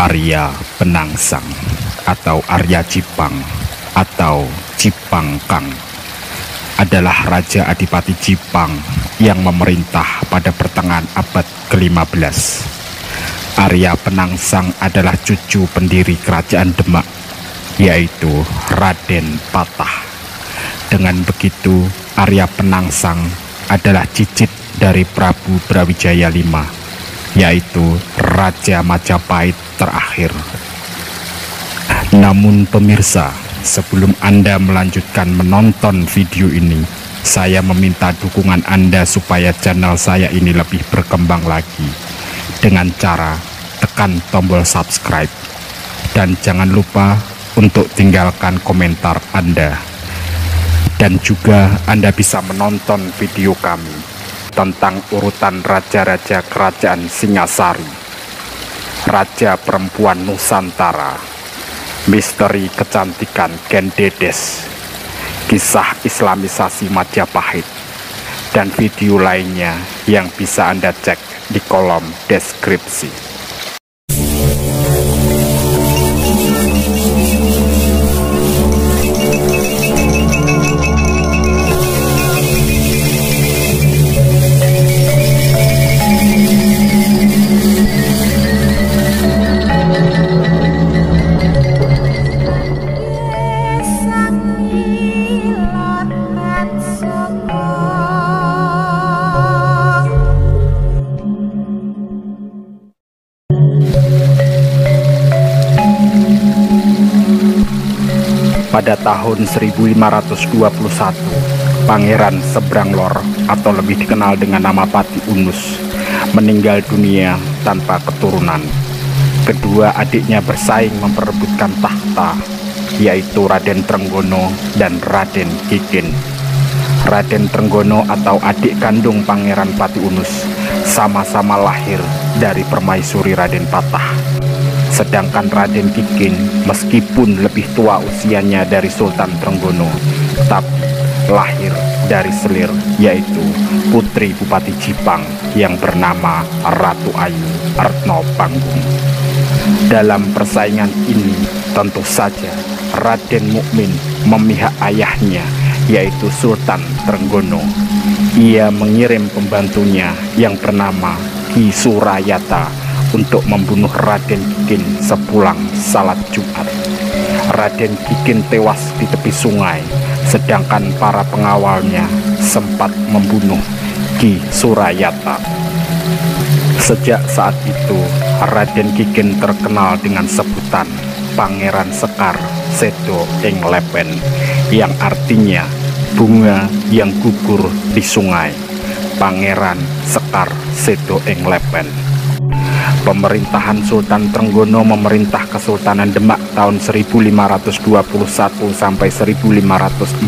Arya Penangsang atau Arya Cipang atau Cipang Kang adalah Raja Adipati Cipang yang memerintah pada pertengahan abad ke-15. Arya Penangsang adalah cucu pendiri Kerajaan Demak, yaitu Raden Patah. Dengan begitu, Arya Penangsang adalah cicit dari Prabu Brawijaya V, yaitu Raja Majapahit terakhir. Namun pemirsa, sebelum Anda melanjutkan menonton video ini, saya meminta dukungan Anda supaya channel saya ini lebih berkembang lagi dengan cara tekan tombol subscribe, dan jangan lupa untuk tinggalkan komentar Anda. Dan juga Anda bisa menonton video kami tentang urutan raja-raja kerajaan Singasari, raja perempuan Nusantara, misteri kecantikan Ken Dedes, kisah Islamisasi Majapahit, dan video lainnya yang bisa Anda cek di kolom deskripsi. Pada tahun 1521, Pangeran Sebranglor atau lebih dikenal dengan nama Pati Unus meninggal dunia tanpa keturunan. Kedua adiknya bersaing memperebutkan tahta, yaitu Raden Trenggono dan Raden Kikin. Raden Trenggono atau adik kandung Pangeran Pati Unus sama-sama lahir dari permaisuri Raden Patah. Sedangkan Raden Kikin meskipun lebih tua usianya dari Sultan Trenggono, tapi lahir dari selir, yaitu putri Bupati Cipang yang bernama Ratu Ayu Retno Panggung. Dalam persaingan ini tentu saja Raden Mukmin memihak ayahnya, yaitu Sultan Trenggono. Ia mengirim pembantunya yang bernama Ki Surayata untuk membunuh Raden Kikin sepulang salat Jumat. Raden Kikin tewas di tepi sungai, sedangkan para pengawalnya sempat membunuh Ki Surayata. Sejak saat itu, Raden Kikin terkenal dengan sebutan Pangeran Sekar Sedo ing Lepen, yang artinya bunga yang gugur di sungai. Pangeran Sekar Sedo ing Lepen. Pemerintahan Sultan Trenggono memerintah Kesultanan Demak tahun 1521 sampai 1546.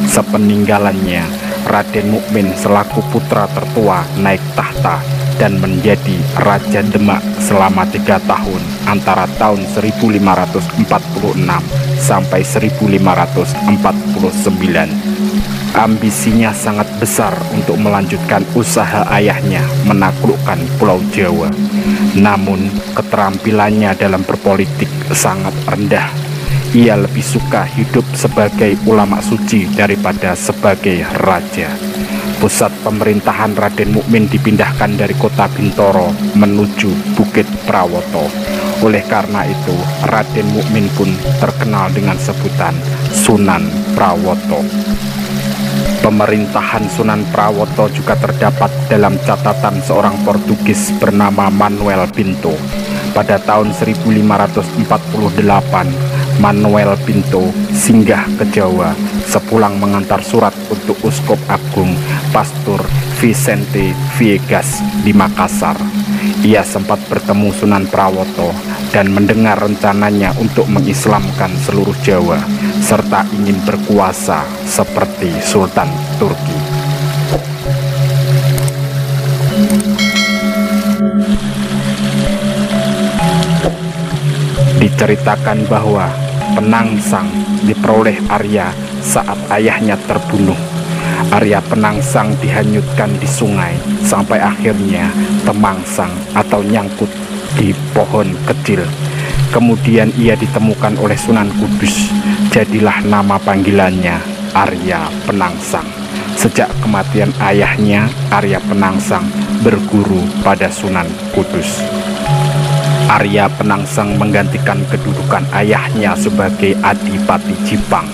Sepeninggalannya, Raden Mukmin selaku putra tertua naik tahta dan menjadi Raja Demak selama 3 tahun antara tahun 1546 sampai 1549. Ambisinya sangat besar untuk melanjutkan usaha ayahnya menaklukkan Pulau Jawa. Namun keterampilannya dalam berpolitik sangat rendah. Ia lebih suka hidup sebagai ulama suci daripada sebagai raja. Pusat pemerintahan Raden Mukmin dipindahkan dari kota Bintoro menuju Bukit Prawoto. Oleh karena itu, Raden Mukmin pun terkenal dengan sebutan Sunan Prawoto. Pemerintahan Sunan Prawoto juga terdapat dalam catatan seorang Portugis bernama Manuel Pinto. Pada tahun 1548, Manuel Pinto singgah ke Jawa sepulang mengantar surat untuk Uskup Agung Pastor Vicente Viegas di Makassar. Ia sempat bertemu Sunan Prawoto dan mendengar rencananya untuk mengislamkan seluruh Jawa serta ingin berkuasa seperti Sultan Turki. Diceritakan bahwa Penangsang diperoleh Arya saat ayahnya terbunuh. Arya Penangsang dihanyutkan di sungai sampai akhirnya Temangsang atau nyangkut di pohon kecil. Kemudian ia ditemukan oleh Sunan Kudus. Jadilah nama panggilannya Arya Penangsang. Sejak kematian ayahnya, Arya Penangsang berguru pada Sunan Kudus. Arya Penangsang menggantikan kedudukan ayahnya sebagai Adipati Jipang.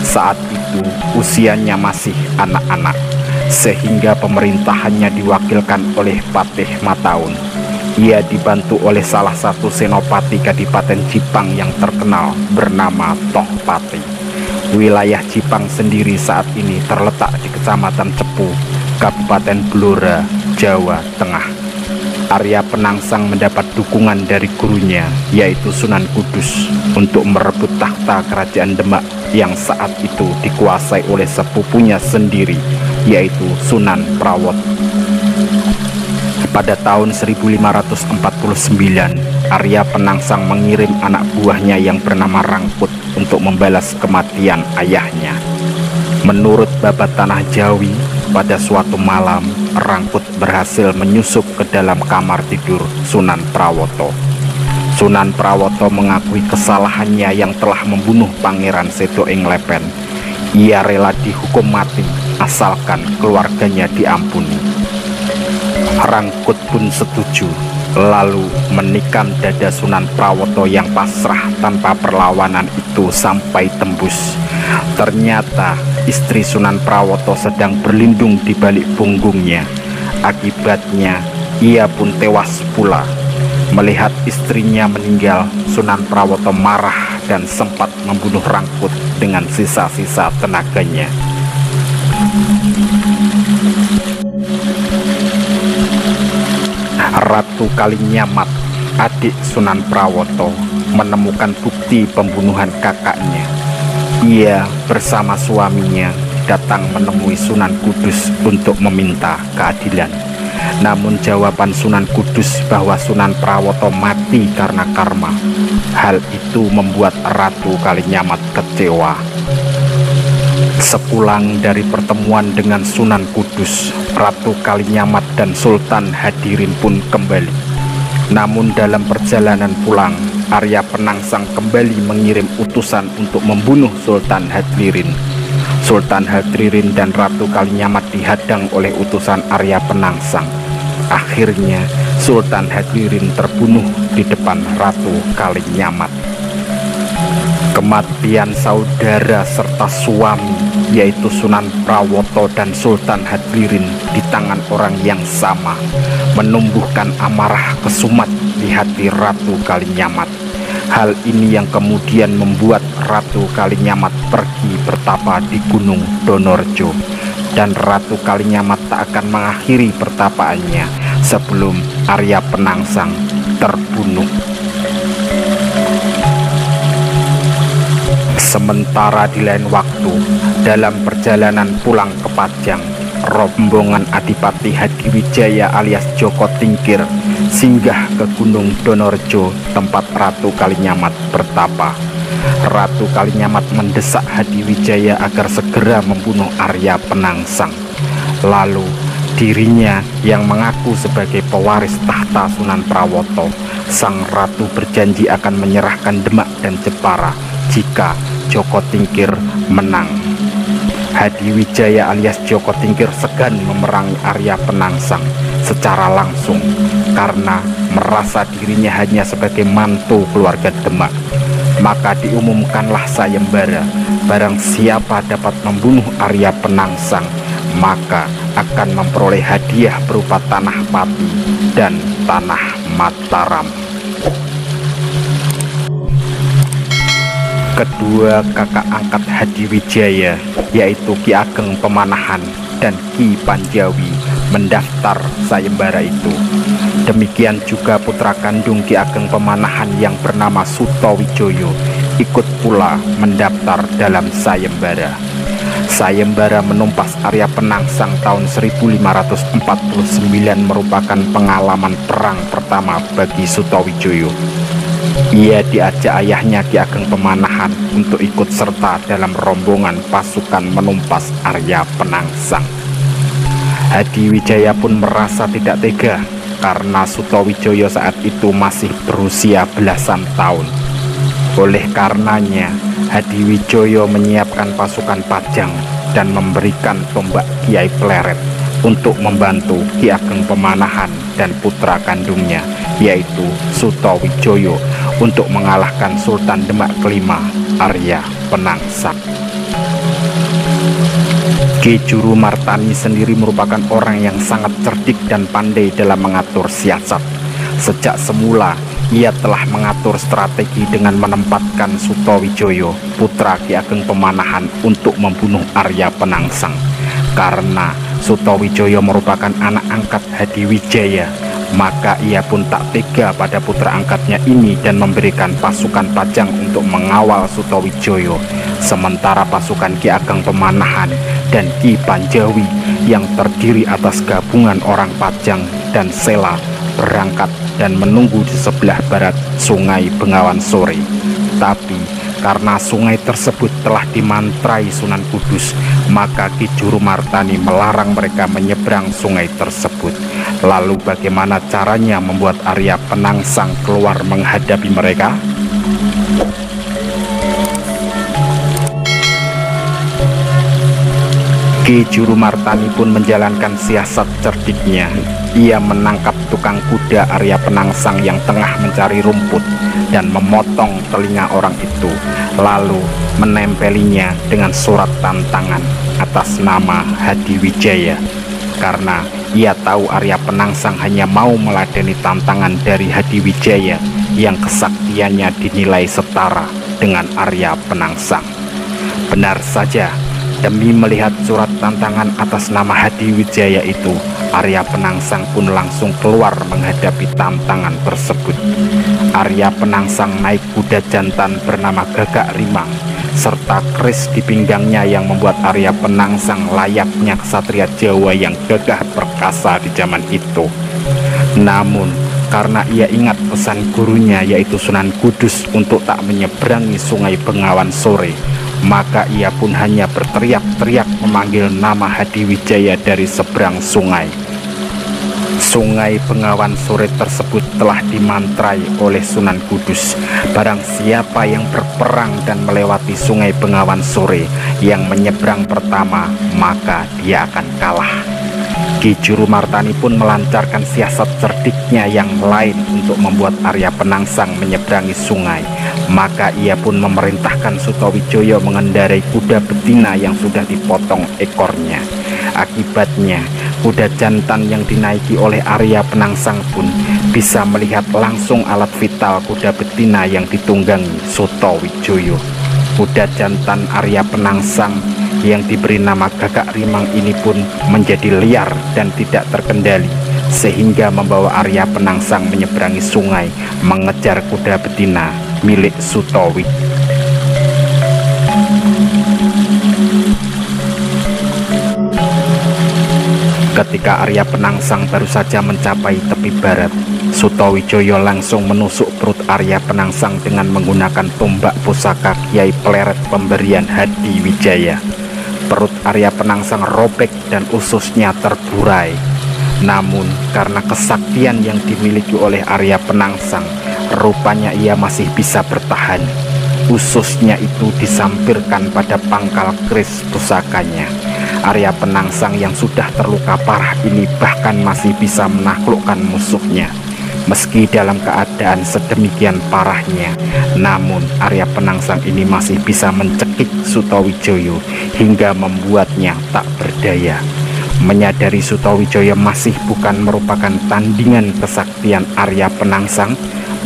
Saat itu usianya masih anak-anak, sehingga pemerintahannya diwakilkan oleh Patih Mataun. Ia dibantu oleh salah satu senopati Kadipaten Jipang yang terkenal bernama Tohpati. Wilayah Jipang sendiri saat ini terletak di Kecamatan Cepu, Kabupaten Blora, Jawa Tengah. Arya Penangsang mendapat dukungan dari gurunya, yaitu Sunan Kudus, untuk merebut takhta kerajaan Demak yang saat itu dikuasai oleh sepupunya sendiri, yaitu Sunan Prawot. Pada tahun 1549, Arya Penangsang mengirim anak buahnya yang bernama Rangkut untuk membalas kematian ayahnya. Menurut babat Tanah Jawi, pada suatu malam, Rangkut berhasil menyusup ke dalam kamar tidur Sunan Prawoto. Sunan Prawoto mengakui kesalahannya yang telah membunuh Pangeran Seto ing Lepen. Ia rela dihukum mati asalkan keluarganya diampuni. Rangkut pun setuju, lalu menikam dada Sunan Prawoto yang pasrah tanpa perlawanan itu sampai tembus. Ternyata istri Sunan Prawoto sedang berlindung di balik punggungnya. Akibatnya ia pun tewas pula. Melihat istrinya meninggal, Sunan Prawoto marah dan sempat membunuh Rangkut dengan sisa-sisa tenaganya. Ratu Kalinyamat, adik Sunan Prawoto, menemukan bukti pembunuhan kakaknya. Ia bersama suaminya datang menemui Sunan Kudus untuk meminta keadilan. Namun jawaban Sunan Kudus bahwa Sunan Prawoto mati karena karma. Hal itu membuat Ratu Kalinyamat kecewa. Sepulang dari pertemuan dengan Sunan Kudus, Ratu Kalinyamat dan Sultan Hadirin pun kembali. Namun dalam perjalanan pulang, Arya Penangsang kembali mengirim utusan untuk membunuh Sultan Hadirin. Sultan Hadirin dan Ratu Kalinyamat dihadang oleh utusan Arya Penangsang. Akhirnya Sultan Hadirin terbunuh di depan Ratu Kalinyamat. Kematian saudara serta suami, yaitu Sunan Prawoto dan Sultan Hadirin, di tangan orang yang sama menumbuhkan amarah kesumat di hati Ratu Kalinyamat. Hal ini yang kemudian membuat Ratu Kalinyamat pergi bertapa di Gunung Donorjo. Dan Ratu Kalinyamat tak akan mengakhiri pertapaannya sebelum Arya Penangsang terbunuh. Sementara di lain waktu, dalam perjalanan pulang ke Pajang, rombongan Adipati Hadiwijaya alias Joko Tingkir singgah ke Gunung Donorjo, tempat Ratu Kalinyamat bertapa. Ratu Kalinyamat mendesak Hadiwijaya agar segera membunuh Arya Penangsang. Lalu dirinya yang mengaku sebagai pewaris tahta Sunan Prawoto, sang ratu berjanji akan menyerahkan Demak dan Jepara jika Joko Tingkir menang. Hadiwijaya alias Joko Tingkir segan memerangi Arya Penangsang secara langsung karena merasa dirinya hanya sebagai mantu keluarga Demak. Maka diumumkanlah sayembara, barang siapa dapat membunuh Arya Penangsang maka akan memperoleh hadiah berupa tanah Pati dan tanah Mataram. Kedua kakak angkat Hadiwijaya, yaitu Ki Ageng Pemanahan dan Ki Panjawi, mendaftar sayembara itu. Demikian juga putra kandung Ki Ageng Pemanahan yang bernama Sutowijoyo ikut pula mendaftar dalam sayembara. Sayembara menumpas Arya Penangsang tahun 1549 merupakan pengalaman perang pertama bagi Sutowijoyo. Ia diajak ayahnya Ki Ageng Pemanahan untuk ikut serta dalam rombongan pasukan menumpas Arya Penangsang. Hadiwijaya pun merasa tidak tega karena Sutowijoyo saat itu masih berusia belasan tahun. Oleh karenanya, Hadiwijoyo menyiapkan pasukan Pajang dan memberikan tombak Kiai Pleret untuk membantu Ki Ageng Pemanahan dan putra kandungnya, yaitu Sutowijoyo, untuk mengalahkan Sultan Demak kelima, Arya Penangsang. Ki Juru Martani sendiri merupakan orang yang sangat cerdik dan pandai dalam mengatur siasat. Sejak semula, ia telah mengatur strategi dengan menempatkan Sutowijoyo, putra Ki Ageng Pemanahan, untuk membunuh Arya Penangsang. Karena Sutowijoyo merupakan anak angkat Hadiwijaya, maka ia pun tak tega pada putra angkatnya ini dan memberikan pasukan Pajang untuk mengawal Sutowijoyo. Sementara pasukan Ki Ageng Pemanahan dan Ki Panjawi yang terdiri atas gabungan orang Pajang dan Sela berangkat dan menunggu di sebelah barat Sungai Bengawan Sore. Tapi karena sungai tersebut telah dimantrai Sunan Kudus, maka Ki Juru Martani melarang mereka menyeberang sungai tersebut. Lalu bagaimana caranya membuat Arya Penangsang keluar menghadapi mereka? Ki Juru Martani pun menjalankan siasat cerdiknya. Ia menangkap tukang kuda Arya Penangsang yang tengah mencari rumput dan memotong telinga orang itu, lalu menempelinya dengan surat tantangan atas nama Hadiwijaya. Karena ia tahu Arya Penangsang hanya mau meladeni tantangan dari Hadiwijaya yang kesaktiannya dinilai setara dengan Arya Penangsang. Benar saja, demi melihat surat tantangan atas nama Hadiwijaya itu, Arya Penangsang pun langsung keluar menghadapi tantangan tersebut. Arya Penangsang naik kuda jantan bernama Gagak Rimang, serta keris di pinggangnya yang membuat Arya Penangsang layaknya ksatria Jawa yang gagah perkasa di zaman itu. Namun, karena ia ingat pesan gurunya yaitu Sunan Kudus untuk tak menyeberangi Sungai Bengawan Sore, maka ia pun hanya berteriak-teriak memanggil nama Hadiwijaya dari seberang sungai. Sungai Bengawan Sore tersebut telah dimantrai oleh Sunan Kudus. Barang siapa yang berperang dan melewati Sungai Bengawan Sore yang menyeberang pertama, maka dia akan kalah. Ki Juru Martani pun melancarkan siasat cerdiknya yang lain untuk membuat Arya Penangsang menyeberangi sungai. Maka ia pun memerintahkan Sutowijoyo mengendarai kuda betina yang sudah dipotong ekornya. Akibatnya, kuda jantan yang dinaiki oleh Arya Penangsang pun bisa melihat langsung alat vital kuda betina yang ditunggangi Sutowijoyo. Kuda jantan Arya Penangsang yang diberi nama Gagak Rimang ini pun menjadi liar dan tidak terkendali, sehingga membawa Arya Penangsang menyeberangi sungai mengejar kuda betina milik Sutowijoyo. Ketika Arya Penangsang baru saja mencapai tepi barat, Sutowijoyo langsung menusuk perut Arya Penangsang dengan menggunakan tombak pusaka Kiai Pleret pemberian Hadiwijaya. Perut Arya Penangsang robek dan ususnya terburai. Namun karena kesaktian yang dimiliki oleh Arya Penangsang, rupanya ia masih bisa bertahan. Ususnya itu disampirkan pada pangkal keris pusakanya. Arya Penangsang yang sudah terluka parah ini bahkan masih bisa menaklukkan musuhnya. Meski dalam keadaan sedemikian parahnya, namun Arya Penangsang ini masih bisa mencekik Sutowijoyo hingga membuatnya tak berdaya. Menyadari Sutowijoyo masih bukan merupakan tandingan kesaktian Arya Penangsang,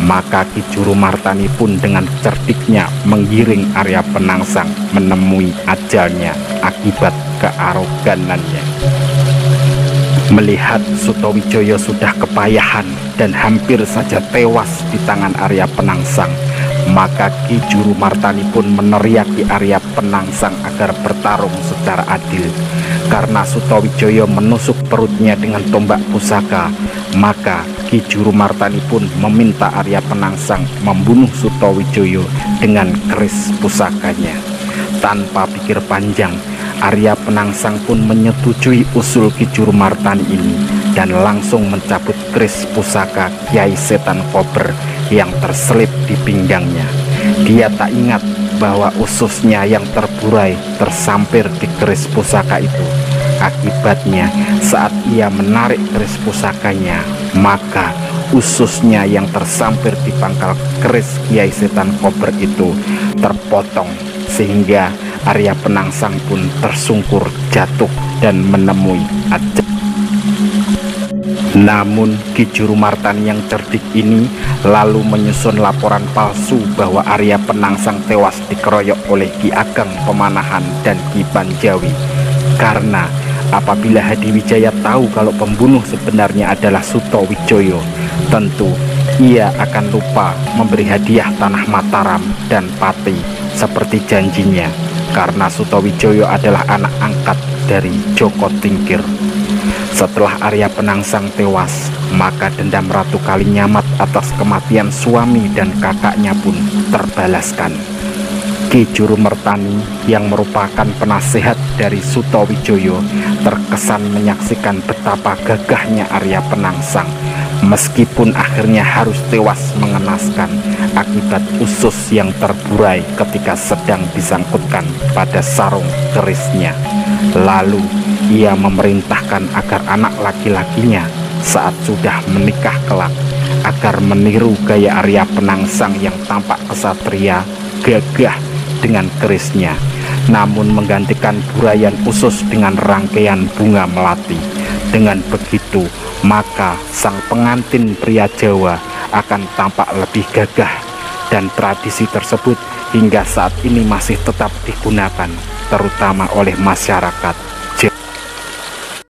maka Ki Juru Martani pun dengan cerdiknya menggiring Arya Penangsang menemui ajalnya akibat kearoganannya. Melihat Sutowijoyo sudah kepayahan dan hampir saja tewas di tangan Arya Penangsang, maka Ki Juru Martani pun meneriaki Arya Penangsang agar bertarung secara adil. Karena Sutowijoyo menusuk perutnya dengan tombak pusaka, maka Ki Juru Martani pun meminta Arya Penangsang membunuh Sutowijoyo dengan keris pusakanya. Tanpa pikir panjang, Arya Penangsang pun menyetujui usul Ki Juru Martani ini dan langsung mencabut keris pusaka Kiai Setan Kober yang terselip di pinggangnya. Dia tak ingat bahwa ususnya yang terburai tersampir di keris pusaka itu. Akibatnya, saat ia menarik keris pusakanya, maka ususnya yang tersampir di pangkal keris Kiai Setan Kober itu terpotong, sehingga Arya Penangsang pun tersungkur jatuh dan menemui ajal. Namun Ki Jurumartani yang cerdik ini lalu menyusun laporan palsu bahwa Arya Penangsang tewas dikeroyok oleh Ki Ageng Pemanahan dan Ki Panjawi. Karena apabila Hadiwijaya tahu kalau pembunuh sebenarnya adalah Sutowijoyo, tentu ia akan lupa memberi hadiah tanah Mataram dan Pati seperti janjinya, karena Sutowijoyo adalah anak angkat dari Joko Tingkir. Setelah Arya Penangsang tewas, maka dendam Ratu Kalinyamat atas kematian suami dan kakaknya pun terbalaskan. Ki Jurumertani yang merupakan penasehat dari Sutowijoyo terkesan menyaksikan betapa gagahnya Arya Penangsang, meskipun akhirnya harus tewas mengenaskan akibat usus yang terburai ketika sedang disangkutkan pada sarung kerisnya. Lalu ia memerintahkan agar anak laki-lakinya saat sudah menikah kelak agar meniru gaya Arya Penangsang yang tampak kesatria, gagah dengan kerisnya, namun menggantikan burayan usus dengan rangkaian bunga melati. Dengan begitu, maka sang pengantin pria Jawa akan tampak lebih gagah, dan tradisi tersebut hingga saat ini masih tetap digunakan, terutama oleh masyarakat